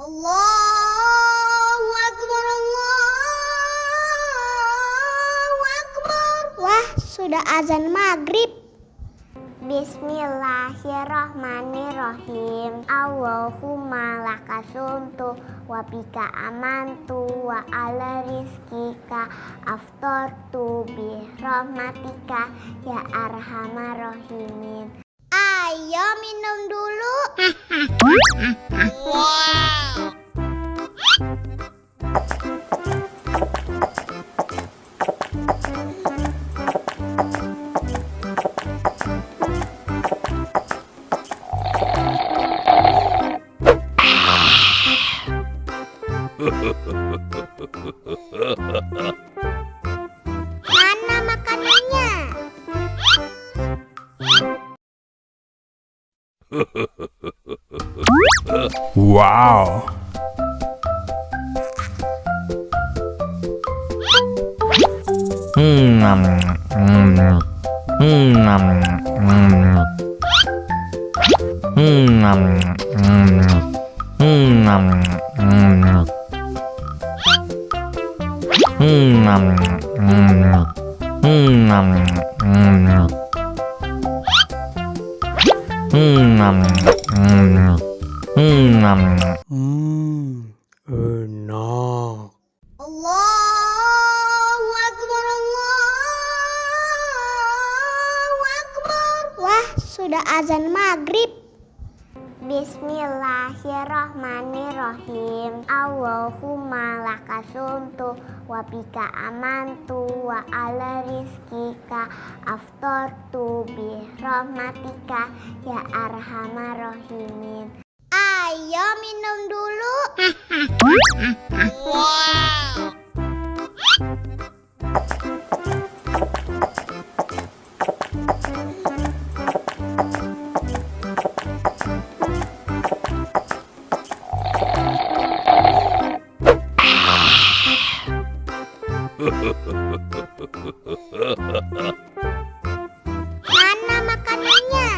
Allahu Akbar, Allahu Akbar. Wah, sudah azan maghrib. Bismillahirrahmanirrahim. Allahumma lakasumtu wa bika amantu wa ala rizkika aftortu bi rahmatika ya arhamar rahimin. Ayo minum dulu. Wow. Mana makanannya? Wow. Enak. Allahu Akbar, Allahu Akbar. Wah, sudah azan maghrib. Bismillahirrahmanirrahim. Allahumma lakasumtu wa bika amantu wa ala rizkika aftortu bi rahmatika ya arhamar rahimin. Ayo minum dulu. Wow. Mana makanannya?